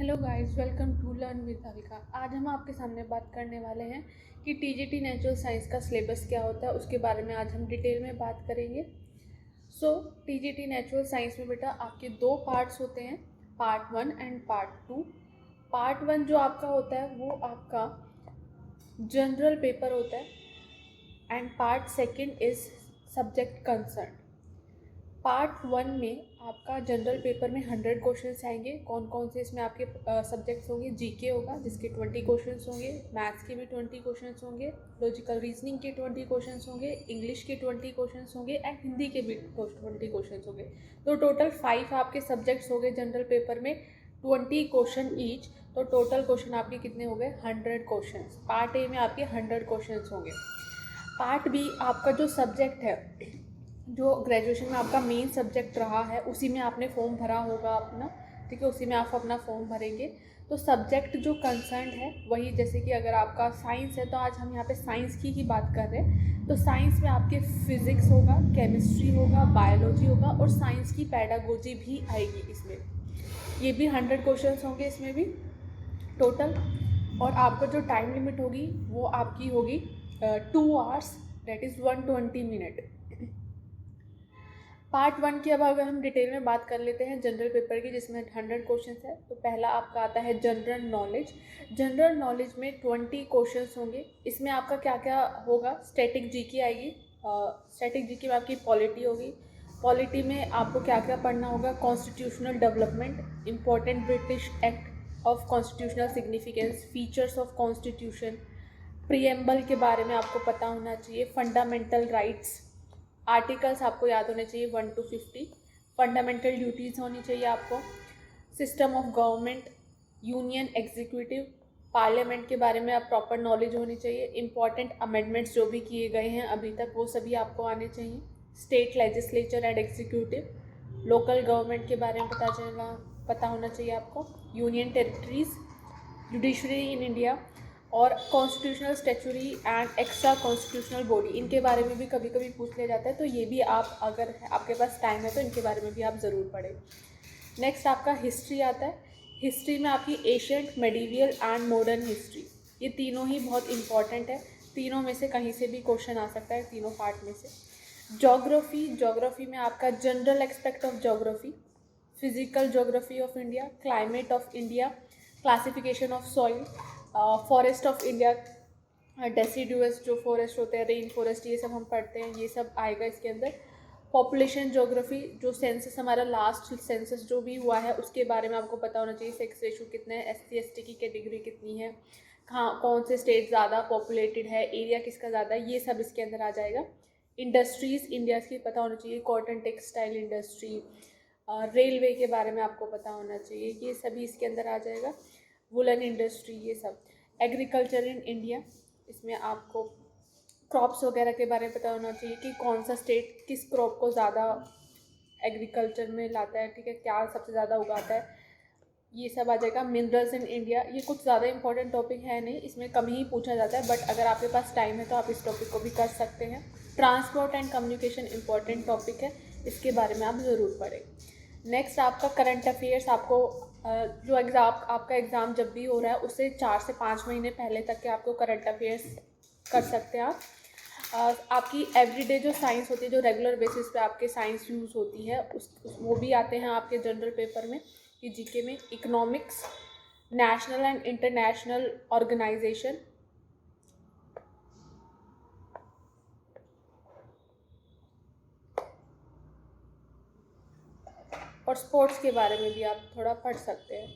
Hello guys, welcome to learn with Avika. आज हम आपके सामने बात करने वाले हैं कि टीजीटी नेचुरल साइंस का सिलेबस क्या होता है, उसके बारे में आज हम डिटेल में बात करेंगे। टीजीटी नेचुरल साइंस में बेटा आपके दो पार्ट्स होते हैं, पार्ट 1 एंड पार्ट 2। पार्ट 1 जो आपका होता है वो आपका जनरल पेपर होता है and part 2 is subject concern. Part 1 में आपका जनरल पेपर में 100 क्वेश्चंस आएंगे। कौन कौन से इसमें आपके सब्जेक्ट्स होंगे? जीके होगा जिसके 20 क्वेश्चंस होंगे, मैथ्स के भी 20 क्वेश्चंस होंगे, लॉजिकल रीजनिंग के 20 क्वेश्चंस होंगे, इंग्लिश के 20 क्वेश्चंस होंगे एंड हिंदी के भी 20 क्वेश्चंस होंगे। तो टोटल 5 आपके सब्जेक्ट्स हो गए जनरल पेपर में, 20 क्वेश्चन ईच। तो टोटल क्वेश्चन आपके कितने हो गए? 100 क्वेश्चन। पार्ट ए में आपके 100 क्वेश्चन होंगे। पार्ट बी आपका जो सब्जेक्ट है, जो ग्रेजुएशन में आपका मेन सब्जेक्ट रहा है, उसी में आपने फॉर्म भरा होगा अपना, ठीक है, उसी में आप अपना फॉर्म भरेंगे। तो सब्जेक्ट जो कंसर्न है वही, जैसे कि अगर आपका साइंस है तो आज हम यहाँ पे साइंस की ही बात कर रहे हैं। तो साइंस में आपके फिज़िक्स होगा, केमिस्ट्री होगा, बायोलॉजी होगा और साइंस की पेडागोजी भी आएगी इसमें। ये भी 100 क्वेश्चन होंगे इसमें भी टोटल। और आपका जो टाइम लिमिट होगी वो आपकी होगी 2 hours, that is 120 minute. Part 1 की अब अगर हम डिटेल में बात कर लेते हैं जनरल पेपर की, जिसमें 100 क्वेश्चंस है। तो पहला आपका आता है जनरल नॉलेज। जनरल नॉलेज में 20 क्वेश्चंस होंगे। इसमें आपका क्या क्या होगा? स्टैटिक जीके आएगी। स्टैटिक जीके में आपकी पॉलिटी होगी। पॉलिटी में आपको क्या क्या पढ़ना होगा? Constitutional development, important British act of constitutional significance, features of constitution, preamble के बारे में आपको पता होना चाहिए, फंडामेंटल राइट्स, आर्टिकल्स आपको याद होने चाहिए 1 to 50, फंडामेंटल ड्यूटीज़ होनी चाहिए आपको, system of government, union executive, parliament के बारे में आप प्रॉपर नॉलेज होनी चाहिए, इंपॉर्टेंट अमेंडमेंट्स जो भी किए गए हैं अभी तक वो सभी आपको आने चाहिए, state legislature and executive, local government के बारे में पता होना चाहिए आपको, union territories, judiciary in India और constitutional statutory and extra constitutional body, इनके बारे में भी कभी कभी पूछ लिया जाता है। तो ये भी आप, अगर आपके पास टाइम है तो इनके बारे में भी आप ज़रूर पढ़ें। नेक्स्ट आपका हिस्ट्री आता है। हिस्ट्री में आपकी ancient, medieval and modern history, ये तीनों ही बहुत इंपॉर्टेंट है। तीनों में से कहीं से भी क्वेश्चन आ सकता है, तीनों पार्ट में से। जोग्राफी, जोग्राफी में आपका general expect of geography, physical geography of India, climate of India, classification of soil, forest of India, deciduous जो फॉरेस्ट होते हैं, रेन फॉरेस्ट, ये सब हम पढ़ते हैं, ये सब आएगा इसके अंदर। पॉपुलेशन जोग्राफी, जो सेंसस हमारा लास्ट सेंसस जो भी हुआ है उसके बारे में आपको पता होना चाहिए, सेक्स रेशो कितना है, SC ST की कैटेगरी कितनी है, कहाँ कौन से स्टेट ज़्यादा पॉपुलेटेड है, एरिया किसका ज़्यादा है, ये सब इसके अंदर आ जाएगा। इंडस्ट्रीज़ इंडिया की पता होना चाहिए, कॉटन टेक्सटाइल इंडस्ट्री, रेलवे के बारे में आपको पता होना चाहिए, ये सभी इसके अंदर आ जाएगा। वुलन इंडस्ट्री, ये सब। एग्रीकल्चर इन इंडिया, इसमें आपको क्रॉप्स वगैरह के बारे में पता होना चाहिए कि कौन सा स्टेट किस क्रॉप को ज़्यादा एग्रीकल्चर में लाता है, ठीक है, क्या सबसे ज़्यादा उगाता है, ये सब आ जाएगा। मिनरल्स इन इंडिया, ये कुछ ज़्यादा इंपॉर्टेंट टॉपिक है नहीं, इसमें कम ही पूछा जाता है, बट अगर आपके पास टाइम है तो आप इस टॉपिक को भी कर सकते हैं। Transport and communication important topic है, इसके बारे में आप ज़रूर पढ़ें। नेक्स्ट आपका करंट अफेयर्स, आपको जो आपका एग्ज़ाम जब भी हो रहा है उससे 4 से 5 महीने पहले तक के आपको करंट अफेयर्स कर सकते हैं आप। आपकी एवरीडे जो साइंस होती है, जो रेगुलर बेसिस पे आपके साइंस यूज़ होती है, वो भी आते हैं आपके जनरल पेपर में, कि जीके में। Economics, national and international organisation, और स्पोर्ट्स के बारे में भी आप थोड़ा पढ़ सकते हैं।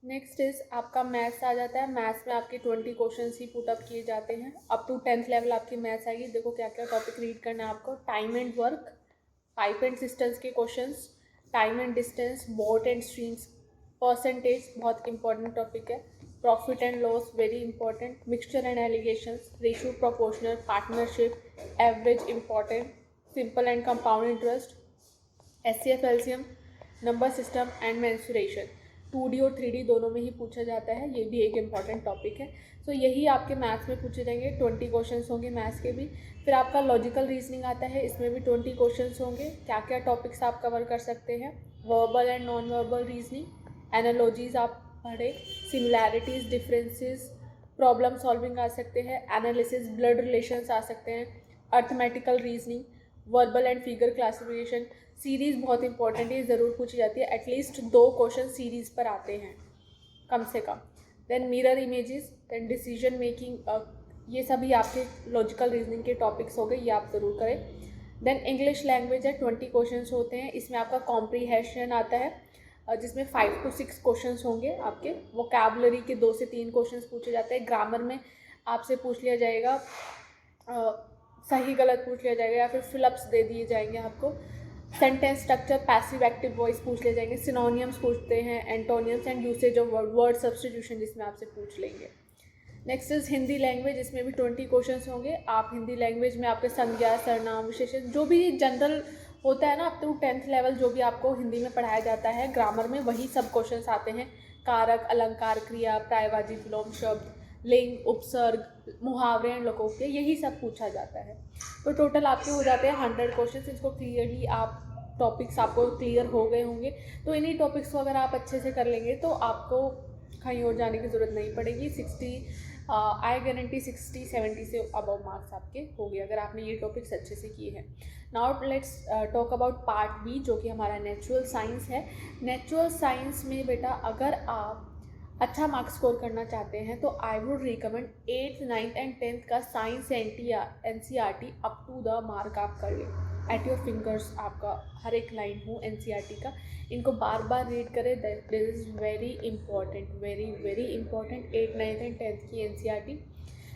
नेक्स्ट इज आपका मैथ्स आ जाता है। मैथ्स में आपके 20 क्वेश्चन ही पुट अप किए जाते हैं। अप टू 10th लेवल आपकी मैथ्स आएगी। देखो क्या क्या टॉपिक रीड करना है आपको। Time and work, pipe and cisterns के questions, time and distance, boat and streams, percentage बहुत इंपॉर्टेंट टॉपिक है, profit and loss very important, mixture and alligations, ratio proportional, partnership, average important, simple and compound interest, SCF LCM, number system and mensuration. 2D और 3D दोनों में ही पूछा जाता है, ये भी एक इम्पॉर्टेंट टॉपिक है। सो यही आपके मैथ्स में पूछे जाएंगे। 20 क्वेश्चन होंगे मैथ्स के भी। फिर आपका लॉजिकल रीजनिंग आता है, इसमें भी 20 क्वेश्चन होंगे। क्या क्या टॉपिक्स आप कवर कर सकते हैं? Verbal and non verbal reasoning, analogies आप पढ़े, सिमिलैरिटीज़, डिफरेंसेस, प्रॉब्लम सॉल्विंग आ सकते हैं, एनालिसिस, ब्लड रिलेशंस आ सकते हैं, arithmetical reasoning, verbal and figure classification. Series बहुत इंपॉर्टेंट है, ये ज़रूर पूछी जाती है, एटलीस्ट 2 क्वेश्चन सीरीज़ पर आते हैं कम से कम। Then mirror images, then decision making, ये सभी आपके लॉजिकल रीजनिंग के टॉपिक्स हो गए, ये आप ज़रूर करें। देन इंग्लिश लैंग्वेज है, 20 क्वेश्चंस होते हैं, इसमें आपका कॉम्प्रीहेंशन आता है जिसमें 5 to 6 क्वेश्चंस होंगे आपके। वोकैबुलरी के 2 से 3 क्वेश्चंस पूछे जाते हैं। ग्रामर में आपसे पूछ लिया जाएगा, सही गलत पूछ लिया जाएगा या फिर फिलअप्स दे दिए जाएंगे आपको। Sentence structure, passive active voice पूछ ले जाएंगे, सिनोनियम्स पूछते हैं, एंटोनियम्स and usage of word substitution जिसमें आपसे पूछ लेंगे। नेक्स्ट इज हिंदी लैंग्वेज, इसमें भी 20 क्वेश्चंस होंगे। आप हिंदी लैंग्वेज में आपके संज्ञा, सर्वनाम, विशेषण, जो भी जनरल होता है ना अप टू 10th लेवल, जो भी आपको हिंदी में पढ़ाया जाता है ग्रामर में, वही सब क्वेश्चंस आते हैं। कारक, अलंकार, क्रिया, प्रायवाची, विलोम शब्द, लिंग, उपसर्ग, मुहावरे एंड लोकोक्ति, यही सब पूछा जाता है। तो टोटल आपके हो जाते हैं 100 क्वेश्चन। इसको क्लियरली आप टॉपिक्स आपको क्लियर हो गए होंगे, तो इन्हीं टॉपिक्स को अगर आप अच्छे से कर लेंगे तो आपको कहीं और जाने की ज़रूरत नहीं पड़ेगी। 60 आई गारंटी 60-70 से अबव मार्क्स आपके हो गए अगर आपने ये टॉपिक्स अच्छे से किए हैं। Now let's talk about part B, जो कि हमारा नेचुरल साइंस है। नेचुरल साइंस में बेटा अगर आप अच्छा मार्क्स स्कोर करना चाहते हैं तो I would recommend 8th, 9th and 10th का science NCERT up to the mark आप कर लें। एट योर फिंगर्स आपका हर एक लाइन हो NCERT का, इनको बार बार रीड करें। That is very important, very very important 8th, 9th and 10th की NCERT।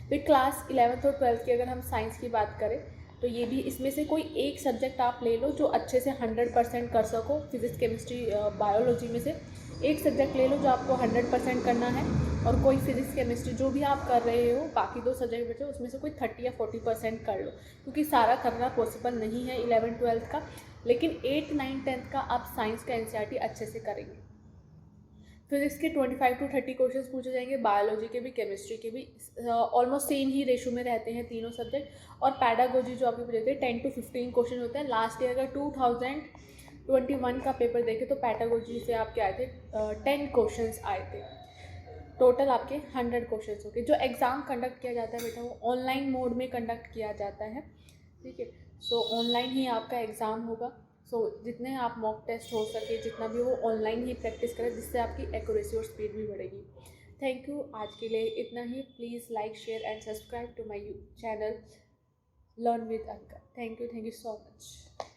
फिर क्लास 11th और 12th की अगर हम साइंस की बात करें तो ये भी, इसमें से कोई एक सब्जेक्ट आप ले लो जो अच्छे से 100% कर सको। फिजिक्स, केमिस्ट्री, बायोलॉजी में से एक सब्जेक्ट ले लो जो आपको 100% करना है, और कोई फिजिक्स, केमिस्ट्री जो भी आप कर रहे हो, बाकी 2 सब्जेक्ट बचे उसमें से कोई 30 या 40% कर लो, क्योंकि सारा करना पॉसिबल नहीं है 11th, 12th का। लेकिन 8th, 9th, 10th का आप साइंस का NCERT अच्छे से करेंगे। फिजिक्स के 25 to 30 क्वेश्चंस पूछे जाएंगे, बायोलॉजी के भी, केमिस्ट्री के भी, ऑलमोस्ट सेम ही रेशो में रहते हैं तीनों सब्जेक्ट। और पैडागोजी जो आपके पूछे थे 10 to 15 क्वेश्चन होते हैं। लास्ट ईयर का 2021 का पेपर देखें तो पैडागोजी से आपके आए थे 10 क्वेश्चंस आए थे। टोटल आपके 100 क्वेश्चंस होंगे। जो एग्ज़ाम कंडक्ट किया जाता है बेटा वो ऑनलाइन मोड में कंडक्ट किया जाता है, ठीक है। सो ऑनलाइन ही आपका एग्ज़ाम होगा। सो जितने आप मॉक टेस्ट हो सके, जितना भी वो ऑनलाइन ही प्रैक्टिस करें, जिससे आपकी एक्यूरेसी और स्पीड भी बढ़ेगी। थैंक यू, आज के लिए इतना ही। Please like, share and subscribe to my channel learn with Anka. Thank you so much.